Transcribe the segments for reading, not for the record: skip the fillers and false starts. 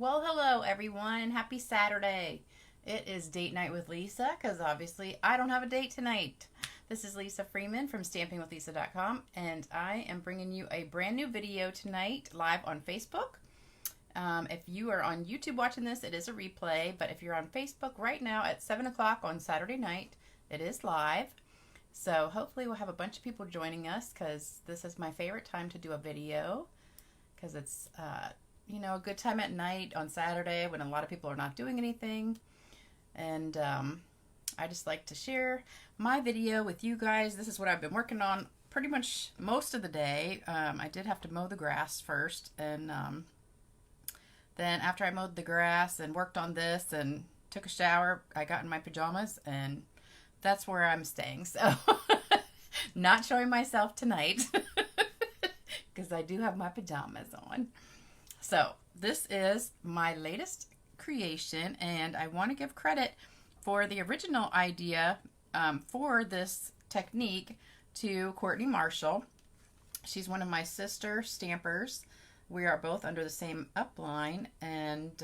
Well, hello everyone. Happy Saturday. It is date night with Lisa because obviously I don't have a date tonight. This is Lisa Freeman from stampingwithlisa.com and I am bringing you a brand new video tonight live on Facebook. If you are on YouTube watching this, it is a replay, but if you're on Facebook right now at 7 o'clock on Saturday night, it is live. So hopefully we'll have a bunch of people joining us because this is my favorite time to do a video because it's a good time at night on Saturday when a lot of people are not doing anything. And I just like to share my video with you guys. This is what I've been working on pretty much most of the day. I did have to mow the grass first, and then after I mowed the grass and worked on this and took a shower, I got in my pajamas, and that's where I'm staying. So not showing myself tonight because I do have my pajamas on. So this is my latest creation, and I want to give credit for the original idea for this technique to Courtney Marshall. She's one of my sister stampers. We are both under the same upline, and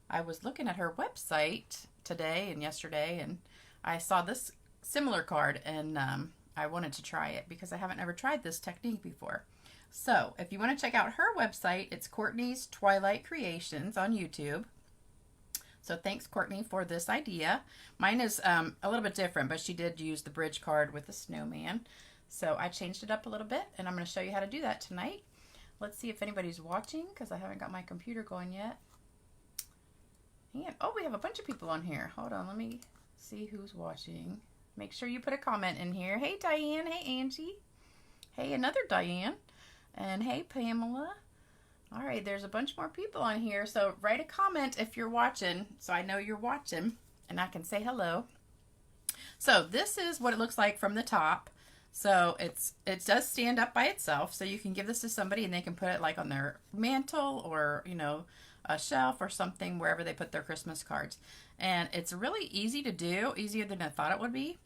I was looking at her website today and yesterday, and I saw this similar card, and I wanted to try it because I haven't ever tried this technique before. So if you want to check out her website, it's Courtney's Twilight Creations on YouTube. So thanks, Courtney, for this idea. Mine is a little bit different, but she did use the bridge card with the snowman. So I changed it up a little bit, and I'm going to show you how to do that tonight. Let's see if anybody's watching because I haven't got my computer going yet. And, oh, we have a bunch of people on here. Hold on, let me see who's watching. Make sure you put a comment in here. Hey, Diane. Hey, Angie. Hey, another Diane. And hey, Pamela. All right, there's a bunch more people on here. So write a comment if you're watching so I know you're watching and I can say hello. So this is what it looks like from the top. So it does stand up by itself. So you can give this to somebody and they can put it like on their mantle or, a shelf or something wherever they put their Christmas cards. And it's really easy to do, easier than I thought it would be.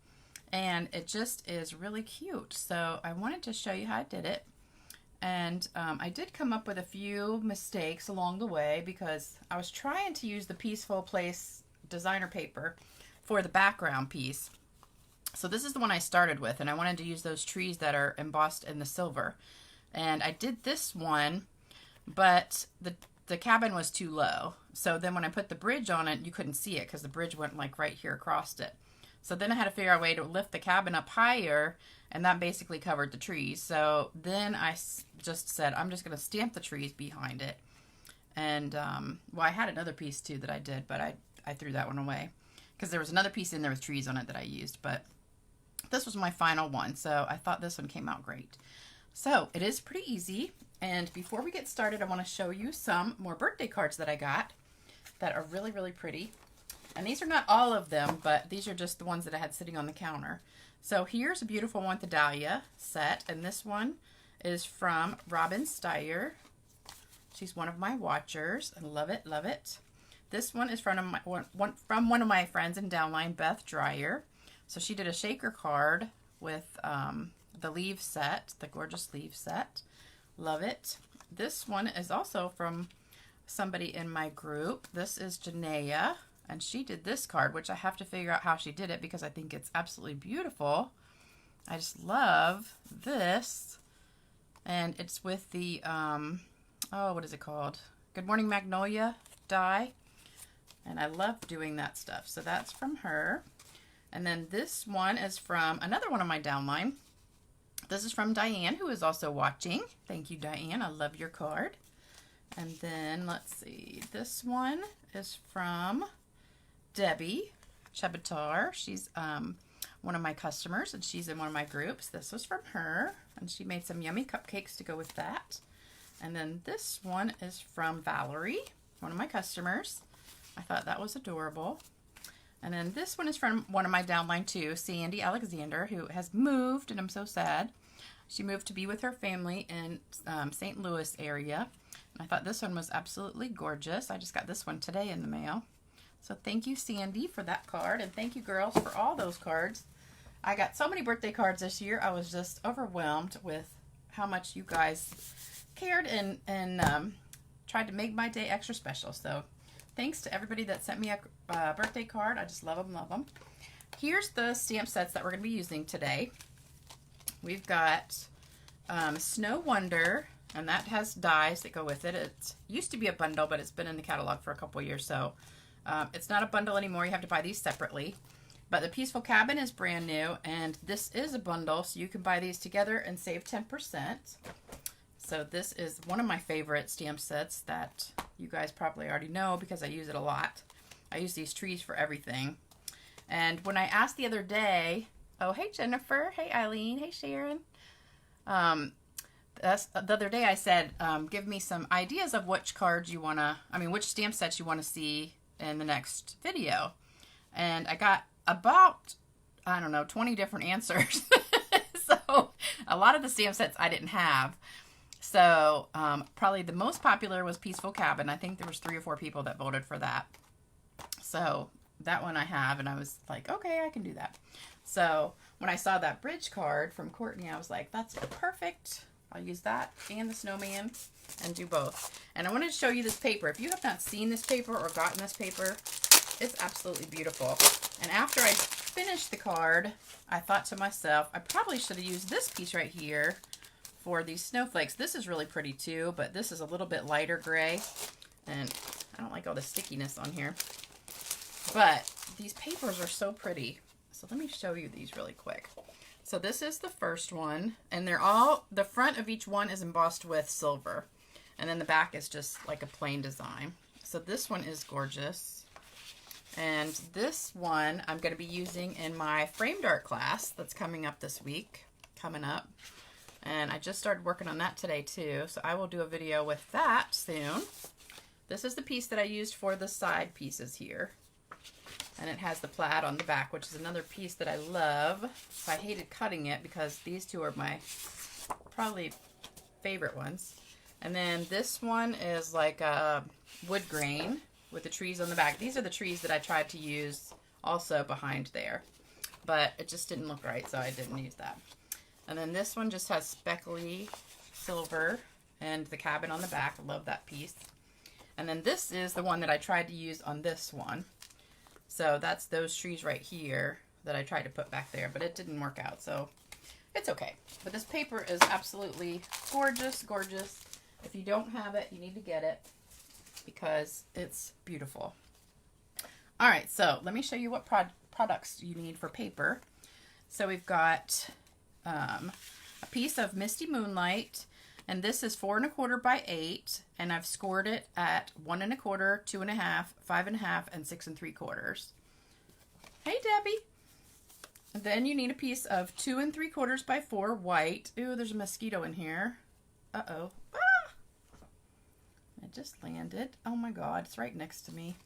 And it just is really cute. So I wanted to show you how I did it. And I did come up with a few mistakes along the way because I was trying to use the Peaceful Place designer paper for the background piece. So this is the one I started with, and I wanted to use those trees that are embossed in the silver. And I did this one, but the cabin was too low. So then when I put the bridge on it, you couldn't see it because the bridge went like right here across it. So then I had to figure out a way to lift the cabin up higher, and that basically covered the trees. So then I just said, I'm just going to stamp the trees behind it. And, well, I had another piece too that I did, but I threw that one away because there was another piece in there with trees on it that I used. But this was my final one, so I thought this one came out great. So it is pretty easy. And before we get started, I want to show you some more birthday cards that I got that are really, really pretty. And these are not all of them, but these are just the ones that I had sitting on the counter. So here's a beautiful one, the Dahlia set. And this one is from Robin Steyer. She's one of my watchers. I love it, love it. This one is from one of my friends in downline, Beth Dreyer. So she did a shaker card with the leaf set, the gorgeous leaf set. Love it. This one is also from somebody in my group. This is Janaea. And she did this card, which I have to figure out how she did it because I think it's absolutely beautiful. I just love this. And it's with the, what is it called? Good Morning Magnolia die. And I love doing that stuff. So that's from her. And then this one is from another one of my downline. This is from Diane, who is also watching. Thank you, Diane. I love your card. And then, let's see. This one is from Debbie Chebatar. She's one of my customers, and she's in one of my groups. This was from her, and she made some yummy cupcakes to go with that. And then this one is from Valerie, one of my customers. I thought that was adorable. And then this one is from one of my downline too, Sandy Alexander, who has moved, and I'm so sad. She moved to be with her family in St. Louis area. And I thought this one was absolutely gorgeous. I just got this one today in the mail. So thank you, Sandy, for that card. And thank you, girls, for all those cards. I got so many birthday cards this year. I was just overwhelmed with how much you guys cared and tried to make my day extra special. So thanks to everybody that sent me a birthday card. I just love them, love them. Here's the stamp sets that we're going to be using today. We've got Snow Wonder, and that has dies that go with it. It used to be a bundle, but it's been in the catalog for a couple of years, so it's not a bundle anymore. You have to buy these separately. But the Peaceful Cabin is brand new, and this is a bundle, so you can buy these together and save 10%. So this is one of my favorite stamp sets that you guys probably already know because I use it a lot. I use these trees for everything. And when I asked the other day, oh, hey, Jennifer. Hey, Eileen. Hey, Sharon. The other day I said, give me some ideas of which cards you want to, which stamp sets you want to see in the next video. And I got about, 20 different answers. So a lot of the stamp sets I didn't have. So probably the most popular was Peaceful Cabin. I think there was 3 or 4 people that voted for that. So that one I have, and I was like, okay, I can do that. So when I saw that bridge card from Courtney, I was like, that's perfect. I'll use that and the snowman and do both. And I wanted to show you this paper. If you have not seen this paper or gotten this paper, it's absolutely beautiful. And after I finished the card, I thought to myself, I probably should have used this piece right here for these snowflakes. This is really pretty too, but this is a little bit lighter gray. And I don't like all the stickiness on here. But these papers are so pretty. So let me show you these really quick. So this is the first one, and they're all, the front of each one is embossed with silver. And then the back is just like a plain design. So this one is gorgeous. And this one I'm going to be using in my framed art class that's coming up this week. And I just started working on that today too. So I will do a video with that soon. This is the piece that I used for the side pieces here. And it has the plaid on the back, which is another piece that I love. I hated cutting it because these two are my probably favorite ones. And then this one is like a wood grain with the trees on the back. These are the trees that I tried to use also behind there. But it just didn't look right, so I didn't use that. And then this one just has speckly silver and the cabin on the back. I love that piece. And then this is the one that I tried to use on this one. So that's those trees right here that I tried to put back there, but it didn't work out, so it's okay. But this paper is absolutely gorgeous, gorgeous. If you don't have it, you need to get it because it's beautiful. All right, so let me show you what products you need for paper. So we've got a piece of Misty Moonlight, and this is 4 1/4 by 8, and I've scored it at 1 1/4, 2 1/2, 5 1/2, and 6 3/4. Hey, Debbie. And then you need a piece of 2 3/4 by 4 white. Ooh, there's a mosquito in here. Uh-oh. Ah! It just landed. Oh my God, it's right next to me.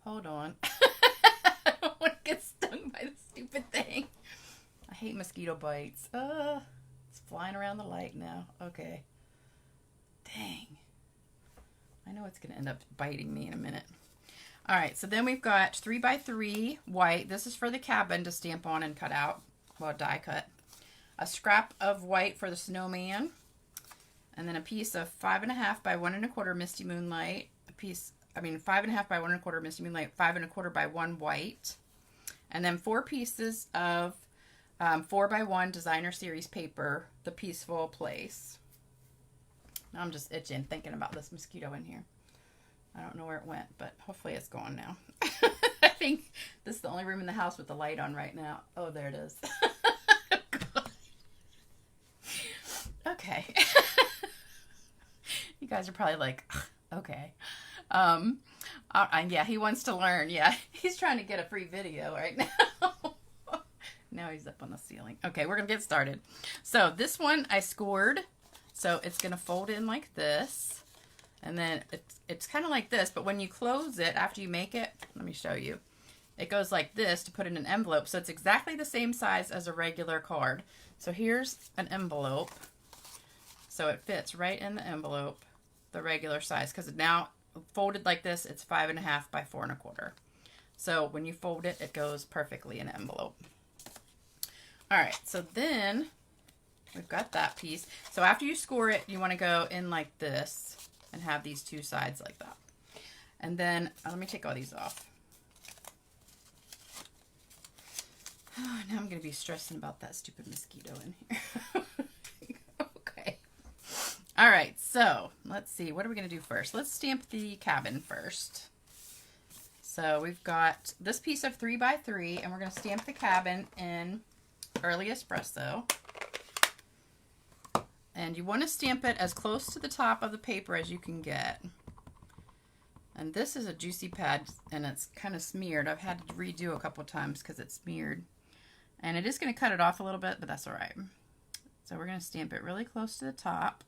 Hold on. I don't want to get stung by this stupid thing. I hate mosquito bites. It's flying around the light now. Okay. Dang. I know it's going to end up biting me in a minute. All right, so then we've got 3 by 3 white. This is for the cabin to stamp on and cut out. Well, die cut. A scrap of white for the snowman. And then a piece of 5 1/2 by 1 1/4 Misty Moonlight. 5 1/2 by 1 1/4 Misty Moonlight. 5 1/4 by 1 white. And then 4 pieces of 4 by 1 designer series paper, The Peaceful Place. Now I'm just itching thinking about this mosquito in here. I don't know where it went, but hopefully it's gone now. I think this is the only room in the house with the light on right now. Oh, there it is. Okay. You guys are probably like, okay. Yeah, he wants to learn. Yeah, he's trying to get a free video right now. Now he's up on the ceiling. Okay, we're going to get started. So this one I scored. So it's going to fold in like this. And then it's kind of like this. But when you close it, after you make it, let me show you. It goes like this to put in an envelope. So it's exactly the same size as a regular card. So here's an envelope. So it fits right in the envelope, the regular size. Because now folded like this, it's 5 1/2 by 4 1/4. So when you fold it, it goes perfectly in an envelope. All right, so then we've got that piece. So after you score it, you want to go in like this and have these two sides like that. And then let me take all these off. Oh, now I'm going to be stressing about that stupid mosquito in here. Okay. All right, so let's see. What are we going to do first? Let's stamp the cabin first. So we've got this piece of 3x3, and we're going to stamp the cabin in Early Espresso. And you want to stamp it as close to the top of the paper as you can get. And this is a juicy pad, and it's kind of smeared. I've had to redo a couple times because it's smeared. And it is going to cut it off a little bit, but that's all right. So we're going to stamp it really close to the top.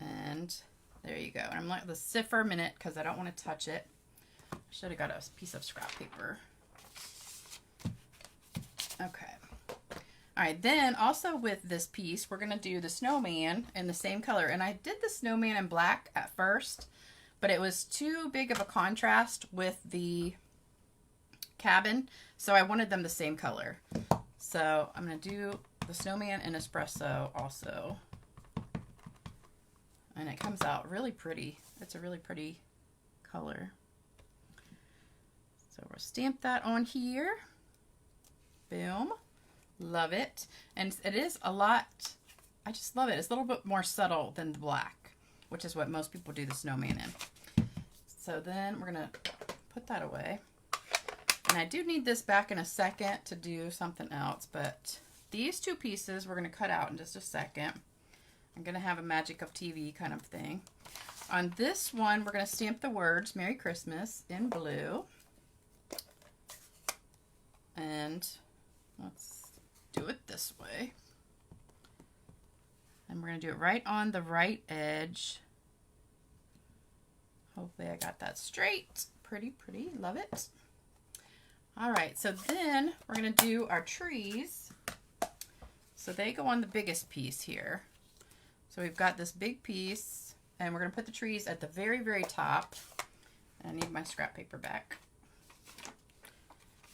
And there you go. And I'm letting this sit for a minute because I don't want to touch it. I should have got a piece of scrap paper. Okay. All right, then also with this piece, we're going to do the snowman in the same color. And I did the snowman in black at first, but it was too big of a contrast with the cabin, so I wanted them the same color. So I'm going to do the snowman in espresso also. And it comes out really pretty. It's a really pretty color. So we'll stamp that on here. Boom. Love it. And it is a lot, I just love it. It's a little bit more subtle than the black, which is what most people do the snowman in. So then we're going to put that away. And I do need this back in a second to do something else, but these two pieces we're going to cut out in just a second. I'm going to have a magic of TV kind of thing. On this one, we're going to stamp the words Merry Christmas in blue. And let's do it this way. And we're going to do it right on the right edge. Hopefully I got that straight. Pretty, pretty. Love it. All right, so then we're going to do our trees. So they go on the biggest piece here. So we've got this big piece, and we're going to put the trees at the very, very top. And I need my scrap paper back.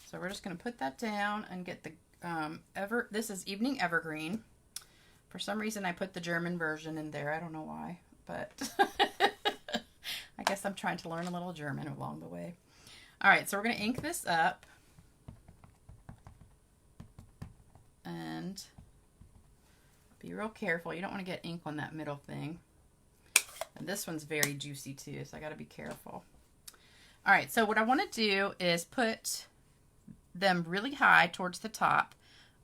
So we're just going to put that down and get the this is Evening Evergreen. For some reason I put the German version in there. I don't know why, but I guess I'm trying to learn a little German along the way. All right, so we're going to ink this up. And be real careful. You don't want to get ink on that middle thing. And this one's very juicy too, so I got to be careful. All right, so what I want to do is put them really high towards the top,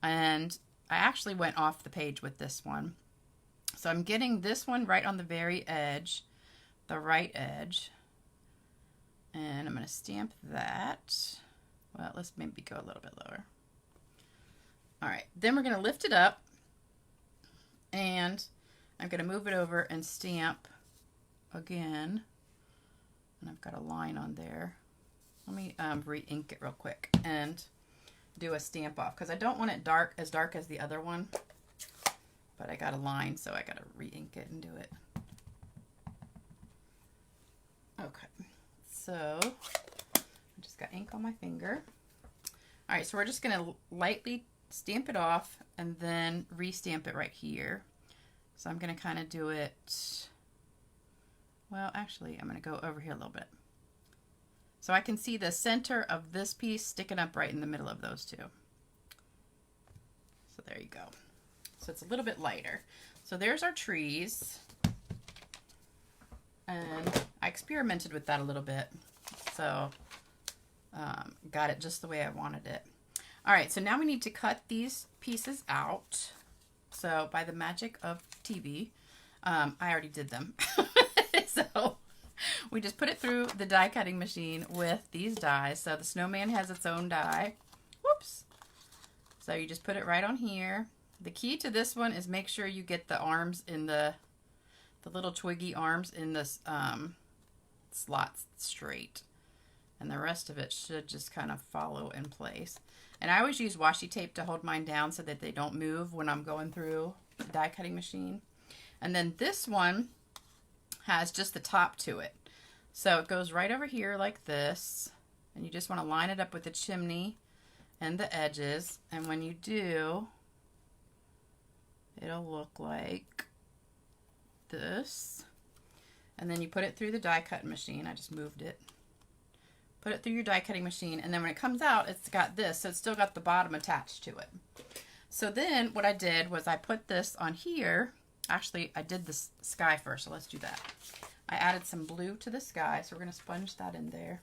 and I actually went off the page with this one. So I'm getting this one right on the very edge, the right edge, and I'm going to stamp that. Well, let's maybe go a little bit lower. All right, then we're going to lift it up, and I'm going to move it over and stamp again, and I've got a line on there. Let me re-ink it real quick and do a stamp off because I don't want it dark as the other one, but I got a line, so I got to re-ink it and do it. Okay, so I just got ink on my finger. All right, so we're just going to lightly stamp it off and then re-stamp it right here. So I'm going to kind of do it, well, actually, I'm going to go over here a little bit. So I can see the center of this piece sticking up right in the middle of those two. So there you go. So it's a little bit lighter. So there's our trees. And I experimented with that a little bit. So got it just the way I wanted it. All right, so now we need to cut these pieces out. So by the magic of TV, I already did them. So we just put it through the die cutting machine with these dies. So the snowman has its own die. Whoops. So you just put it right on here. The key to this one is make sure you get the arms in the little twiggy arms in the slots straight. And the rest of it should just kind of follow in place. And I always use washi tape to hold mine down so that they don't move when I'm going through the die cutting machine. And then this one has just the top to it. So it goes right over here like this. And you just want to line it up with the chimney and the edges. And when you do, it'll look like this, and then you put it through the die cutting machine. I just moved it. Put it through your die cutting machine, and then when it comes out, it's got this, so it's still got the bottom attached to it. So then what I did was I put this on here. Actually, I did the sky first, so let's do that. I added some blue to the sky, so we're going to sponge that in there.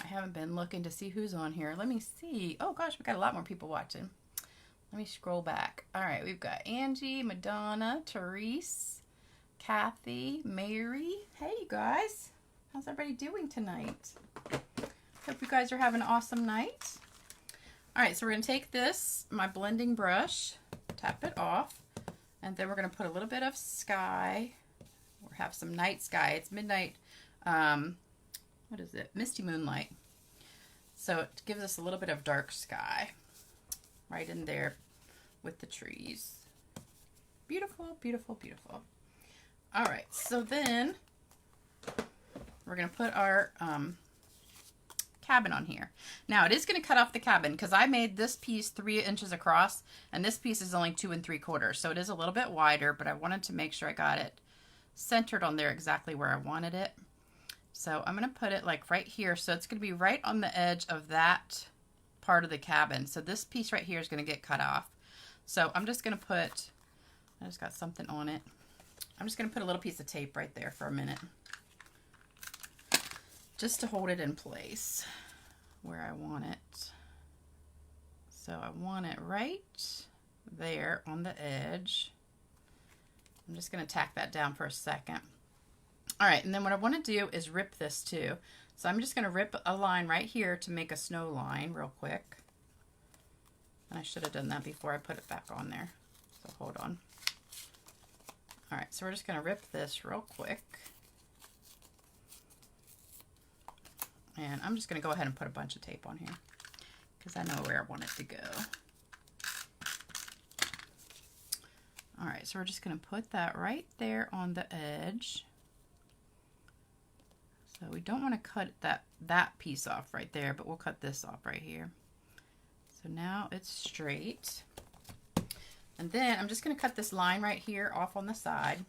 I haven't been looking to see who's on here. Let me see. Oh gosh, we've got a lot more people watching. Let me scroll back. All right, we've got Angie, Madonna, Therese, Kathy, Mary. Hey, you guys. How's everybody doing tonight? Hope you guys are having an awesome night. All right, so we're going to take this, my blending brush, tap it off, and then we're going to put a little bit of sky. We'll have some night sky. It's midnight, what is it? Misty moonlight. So it gives us a little bit of dark sky right in there with the trees. Beautiful, beautiful, beautiful. All right, so then we're going to put our cabin on here. Now it is going to cut off the cabin because I made this piece 3 inches across and this piece is only 2 3/4. So it is a little bit wider, but I wanted to make sure I got it centered on there exactly where I wanted it. So I'm going to put it like right here. So it's going to be right on the edge of that part of the cabin. So this piece right here is going to get cut off. So I'm just going to put, I just got something on it. I'm just going to put a little piece of tape right there for a minute, just to hold it in place where I want it. So I want it right there on the edge. I'm just going to tack that down for a second. All right, and then what I want to do is rip this too. So I'm just going to rip a line right here to make a snow line real quick. And I should have done that before I put it back on there. So hold on. All right, so we're just going to rip this real quick. And I'm just going to go ahead and put a bunch of tape on here because I know where I want it to go. All right, so we're just going to put that right there on the edge. So we don't want to cut that piece off right there, but we'll cut this off right here. So now it's straight. And then I'm just going to cut this line right here off on the side.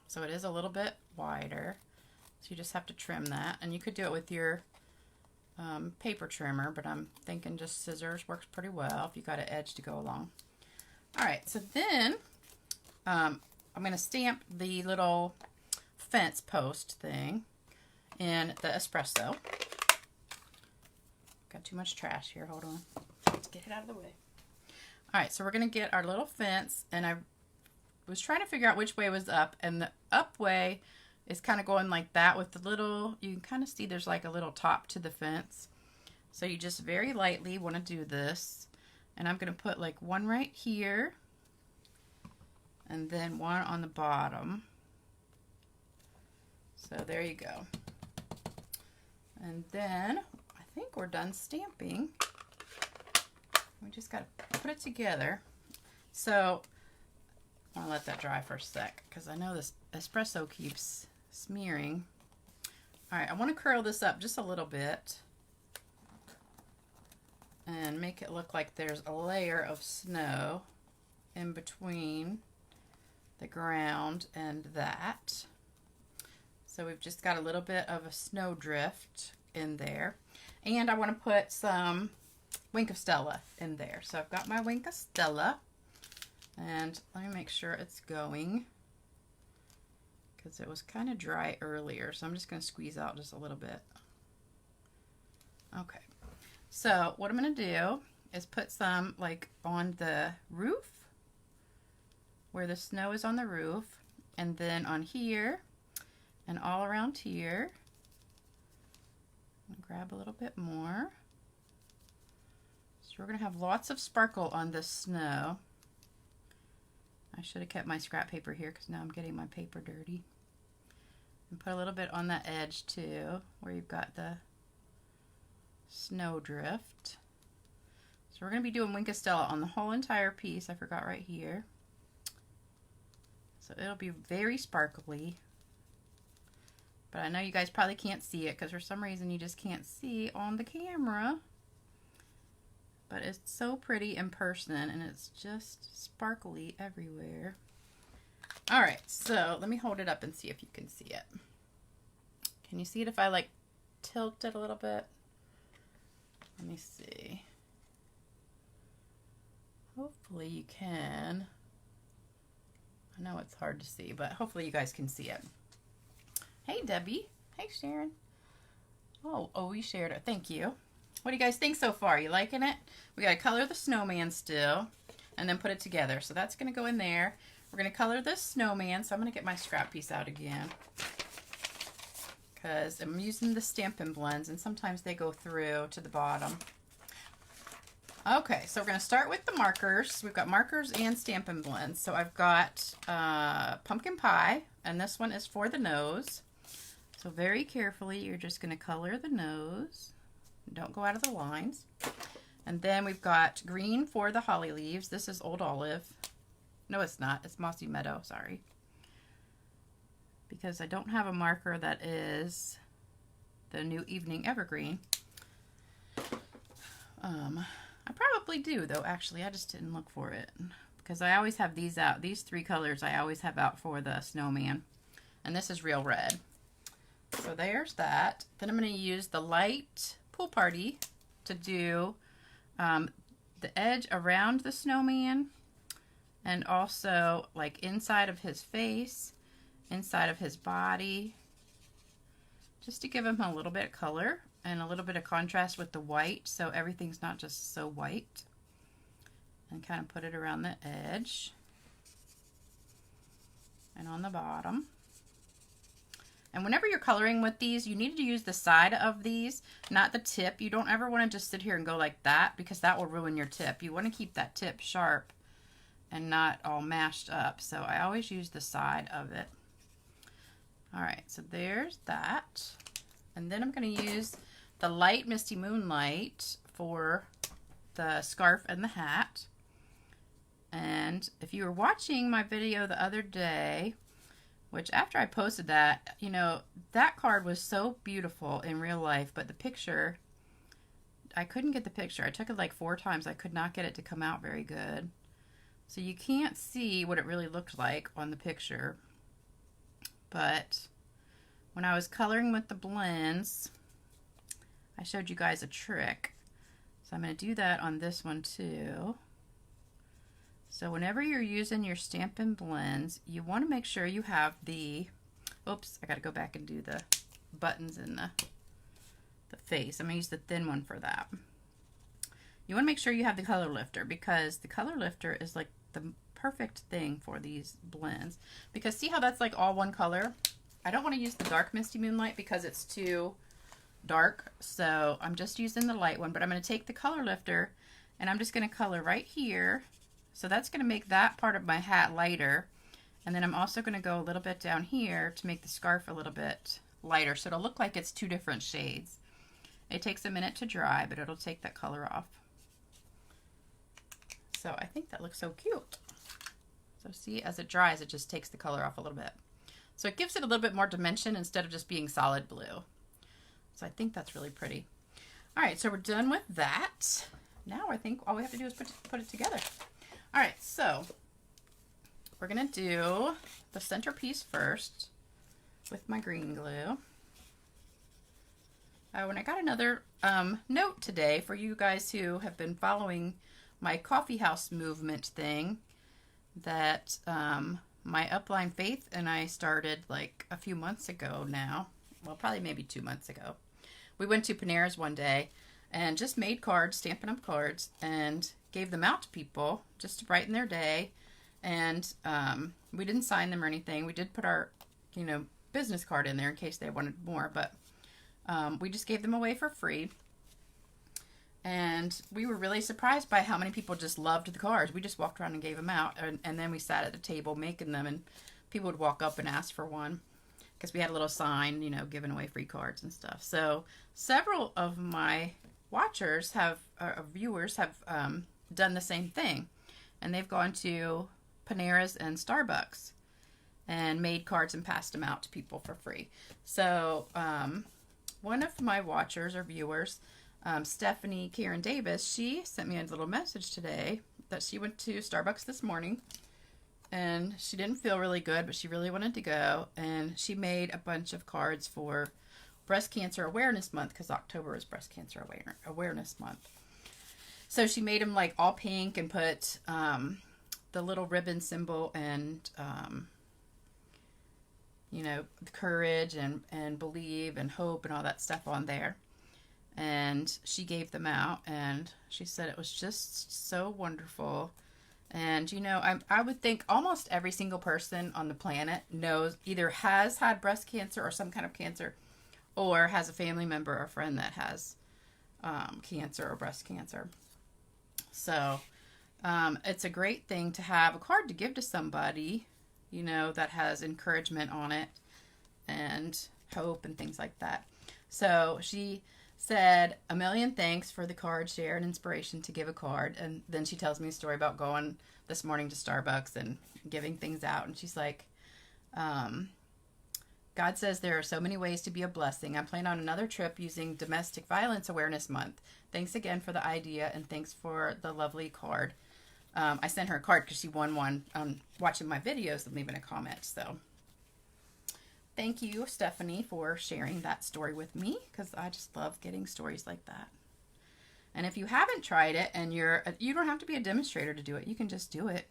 So it is a little bit wider. So you just have to trim that. And you could do it with your paper trimmer, but I'm thinking just scissors works pretty well if you got an edge to go along. All right, so then I'm going to stamp the little fence post thing in the espresso. Got too much trash here. Hold on. Let's get it out of the way. All right, so we're going to get our little fence, and I was trying to figure out which way was up, and the up way is kind of going like that with the little, you can kind of see there's like a little top to the fence. So you just very lightly want to do this. And I'm going to put like one right here and then one on the bottom. So there you go. And then I think we're done stamping. We just got to put it together. So I want to let that dry for a sec because I know this espresso keeps smearing. All right, I want to curl this up just a little bit and make it look like there's a layer of snow in between the ground and that. So we've just got a little bit of a snow drift in there. And I want to put some Wink of Stella in there. So I've got my Wink of Stella. And let me make sure it's going, because it was kind of dry earlier. So I'm just going to squeeze out just a little bit. Okay. So what I'm going to do is put some like on the roof, where the snow is on the roof, and then on here and all around here. I'm going to grab a little bit more. So we're going to have lots of sparkle on this snow. I should have kept my scrap paper here because now I'm getting my paper dirty. And put a little bit on that edge too, where you've got the snow drift. So we're going to be doing Wink of Stella on the whole entire piece. I forgot right here. So it'll be very sparkly. But I know you guys probably can't see it because for some reason you just can't see on the camera. But it's so pretty in person and it's just sparkly everywhere. All right, so let me hold it up and see if you can see it. Can you see it if I like tilt it a little bit? Let me see. Hopefully you can. I know it's hard to see, but hopefully you guys can see it. Hey, Debbie. Hey, Sharon. Oh, we shared it. Thank you. What do you guys think so far? You liking it? We got to color the snowman still and then put it together. So that's going to go in there. We're going to color this snowman. So I'm going to get my scrap piece out again because I'm using the Stampin' blends and sometimes they go through to the bottom. Okay, so we're going to start with the markers. We've got markers and Stampin' blends. So I've got pumpkin pie, and this one is for the nose. So very carefully, you're just going to color the nose. Don't go out of the lines. And then we've got green for the holly leaves. This is Old Olive. No, it's not. It's Mossy Meadow, sorry. Because I don't have a marker that is the New Evening Evergreen. I probably do, though, actually. I just didn't look for it. Because I always have these out. These three colors I always have out for the snowman. And this is real red. So there's that. Then I'm going to use the light Pool Party to do the edge around the snowman. And also, like, inside of his face, inside of his body. Just to give him a little bit of color. And a little bit of contrast with the white, so everything's not just so white. And kind of put it around the edge. And on the bottom. And whenever you're coloring with these, you need to use the side of these, not the tip. You don't ever want to just sit here and go like that, because that will ruin your tip. You want to keep that tip sharp and not all mashed up. So I always use the side of it. Alright, so there's that. And then I'm going to use the light Misty Moonlight for the scarf and the hat. And if you were watching my video the other day, which after I posted that, you know, that card was so beautiful in real life, but the picture, I couldn't get the picture. I took it like 4 times. I could not get it to come out very good. So you can't see what it really looked like on the picture. But when I was coloring with the blends, I showed you guys a trick. So I'm going to do that on this one too. So whenever you're using your Stampin' blends, you want to make sure you have the, oops, I got to go back and do the buttons in the face. I'm going to use the thin one for that. You want to make sure you have the color lifter, because the color lifter is like the perfect thing for these blends. Because see how that's like all one color? I don't want to use the dark Misty Moonlight because it's too dark, so I'm just using the light one, but I'm going to take the color lifter and I'm just going to color right here. So that's going to make that part of my hat lighter, and then I'm also going to go a little bit down here to make the scarf a little bit lighter, so it'll look like it's 2 different shades. It takes a minute to dry, but it'll take that color off. So I think that looks so cute. So see, as it dries, it just takes the color off a little bit. So it gives it a little bit more dimension instead of just being solid blue. So I think that's really pretty. All right, so we're done with that. Now I think all we have to do is put it together. All right, so we're gonna do the centerpiece first with my green glue. Oh, and I got another note today for you guys who have been following my coffee house movement thing that my upline Faith and I started like a few months ago now. Well, probably maybe 2 months ago. We went to Panera's one day and just made cards, Stampin' Up cards, and gave them out to people just to brighten their day. And we didn't sign them or anything. We did put our, you know, business card in there in case they wanted more, but we just gave them away for free. And we were really surprised by how many people just loved the cards. We just walked around and gave them out, and then we sat at the table making them, and people would walk up and ask for one because we had a little sign, you know, giving away free cards and stuff. So several of my watchers have, viewers have done the same thing, and they've gone to Panera's and Starbucks and made cards and passed them out to people for free. So one of my watchers or viewers, Stephanie Karen Davis, she sent me a little message today that she went to Starbucks this morning and she didn't feel really good, but she really wanted to go, and she made a bunch of cards for Breast Cancer Awareness Month, because October is Breast Cancer Awareness Month. So she made them like all pink and put the little ribbon symbol and you know, courage and believe and hope and all that stuff on there. And she gave them out, and she said it was just so wonderful. And, you know, I would think almost every single person on the planet knows, either has had breast cancer or some kind of cancer, or has a family member or friend that has cancer or breast cancer. So it's a great thing to have a card to give to somebody, you know, that has encouragement on it and hope and things like that. So she said, "A million thanks for the card, share, and inspiration to give a card." And then she tells me a story about going this morning to Starbucks and giving things out. And she's like, "God says there are so many ways to be a blessing. I plan on another trip using Domestic Violence Awareness Month. Thanks again for the idea, and thanks for the lovely card." I sent her a card because she won one watching my videos and leaving a comment. So thank you, Stephanie, for sharing that story with me, because I just love getting stories like that. And if you haven't tried it, and you don't have to be a demonstrator to do it. You can just do it.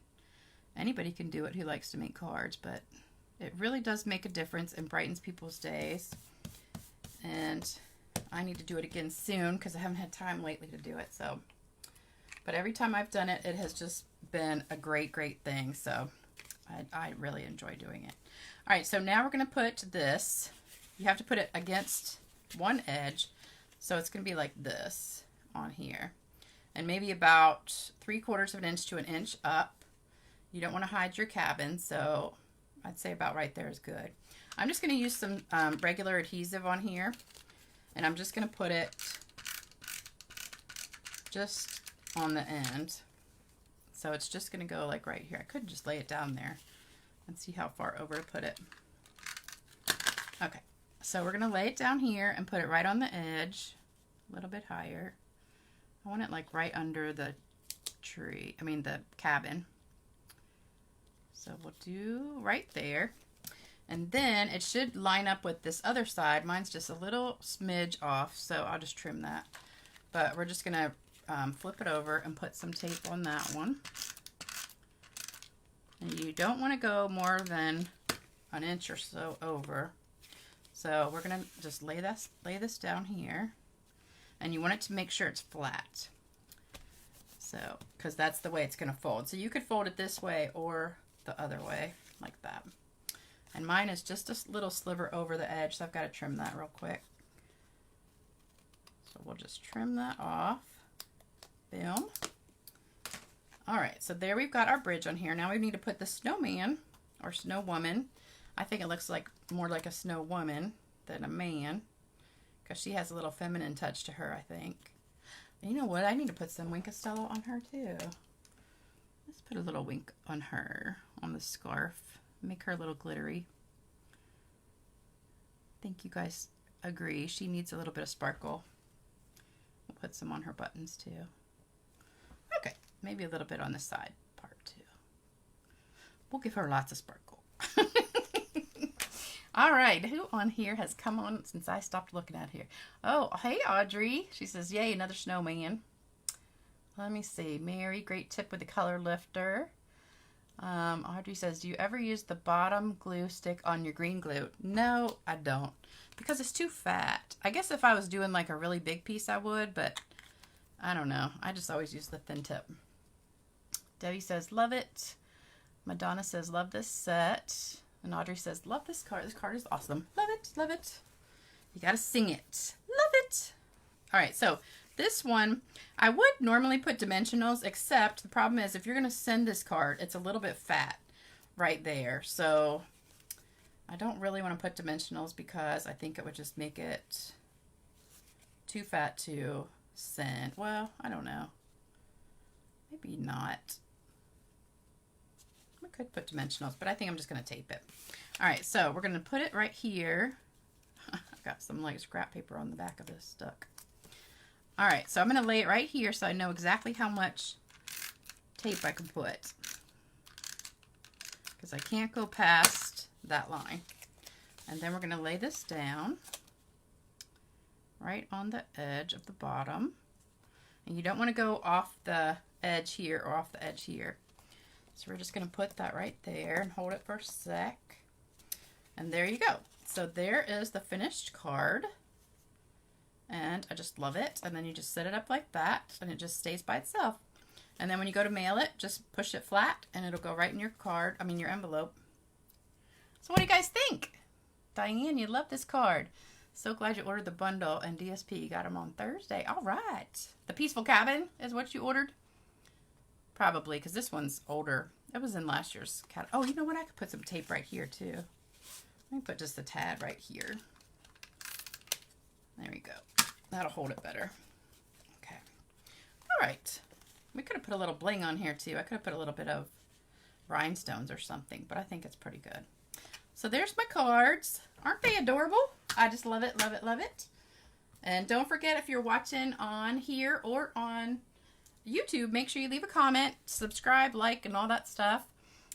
Anybody can do it who likes to make cards, but it really does make a difference and brightens people's days. And I need to do it again soon because I haven't had time lately to do it. So, but every time I've done it, it has just been a great, great thing. So I really enjoy doing it. All right, so now we're going to put this. You have to put it against one edge. So it's going to be like this on here. And maybe about 3/4 of an inch to an inch up. You don't want to hide your cabin, so I'd say about right there is good. I'm just going to use some regular adhesive on here. And I'm just going to put it just on the end. So it's just going to go like right here. I could just lay it down there and see how far over to put it. Okay, so we're going to lay it down here and put it right on the edge, a little bit higher. I want it like right under the the cabin. So we'll do right there. And then it should line up with this other side. Mine's just a little smidge off, so I'll just trim that. But we're just going to flip it over and put some tape on that one. And you don't want to go more than an inch or so over. So we're going to just lay this down here. And you want it to make sure it's flat. So, because that's the way it's going to fold. So you could fold it this way or the other way, like that. And mine is just a little sliver over the edge, so I've got to trim that real quick. So we'll just trim that off. Boom. All right, so there we've got our bridge on here. Now we need to put the snowman or snow woman. I think it looks like more like a snow woman than a man, because she has a little feminine touch to her, I think. And you know what? I need to put some Wink Costello on her too. Let's put a little wink on her, on the scarf. Make her a little glittery. I think you guys agree. She needs a little bit of sparkle. We'll put some on her buttons too. Okay, maybe a little bit on the side part too. We'll give her lots of sparkle. All right, who on here has come on since I stopped looking at here? Oh, hey Audrey. She says, yay, another snowman. Let me see. Mary, great tip with the color lifter. Audrey says, do you ever use the bottom glue stick on your green glue? No, I don't, because it's too fat. I guess if I was doing like a really big piece, I would, but I don't know. I just always use the thin tip. Debbie says, love it. Madonna says, love this set. And Audrey says, love this card. This card is awesome. Love it, love it. You got to sing it. Love it. All right, so this one, I would normally put dimensionals, except the problem is if you're going to send this card, it's a little bit fat right there. So I don't really want to put dimensionals because I think it would just make it too fat to send. Well, I don't know. Maybe not. I could put dimensionals, but I think I'm just going to tape it. All right, so we're going to put it right here. I've got some like scrap paper on the back of this stuck. All right, so I'm going to lay it right here so I know exactly how much tape I can put. because I can't go past that line. And then we're going to lay this down right on the edge of the bottom. And you don't want to go off the edge here or off the edge here. So we're just going to put that right there and hold it for a sec. And there you go. So there is the finished card. And I just love it. And then you just set it up like that and it just stays by itself. And then when you go to mail it, just push it flat and it'll go right in your card, your envelope. So what do you guys think? Diane, you love this card. So glad you ordered the bundle, and DSP got them on Thursday. All right. The Peaceful Cabin is what you ordered? Probably, because this one's older. It was in last year's cat. Oh, you know what? I could put some tape right here, too. Let me put just a tad right here. There we go. That'll hold it better. Okay. All right. We could have put a little bling on here, too. I could have put a little bit of rhinestones or something, but I think it's pretty good. So there's my cards. Aren't they adorable? I just love it, love it, love it. And don't forget, if you're watching on here or on YouTube, make sure you leave a comment, subscribe, like, and all that stuff.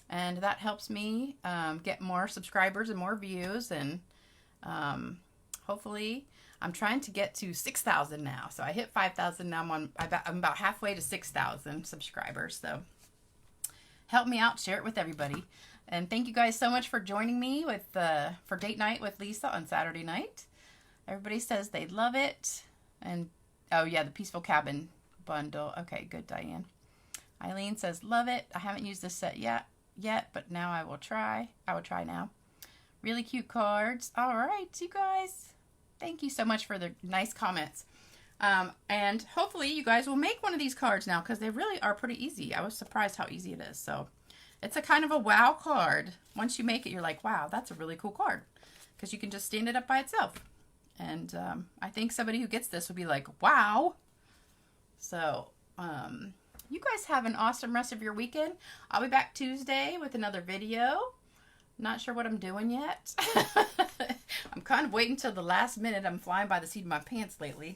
And that helps me get more subscribers and more views. And hopefully, I'm trying to get to 6,000 now. So I hit 5,000 now. I'm about halfway to 6,000 subscribers. So help me out, share it with everybody. And thank you guys so much for joining me with for date night with Lisa on Saturday night. Everybody says they love it. And, oh yeah, the Peaceful Cabin bundle. Okay, good, Diane. Eileen says, love it. I haven't used this set yet, but now I will try. I will try now. Really cute cards. All right, you guys. Thank you so much for the nice comments. And hopefully you guys will make one of these cards now, because they really are pretty easy. I was surprised how easy it is. So it's a kind of a wow card. Once you make it, you're like, wow, that's a really cool card, because you can just stand it up by itself. And I think somebody who gets this would be like, wow. So you guys have an awesome rest of your weekend. I'll be back Tuesday with another video. Not sure what I'm doing yet. I'm kind of waiting till the last minute. I'm flying by the seat of my pants lately.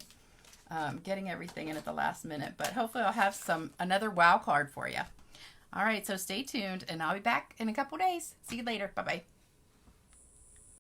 Getting everything in at the last minute. But hopefully I'll have another wow card for you. All right, so stay tuned, and I'll be back in a couple days. See you later. Bye-bye.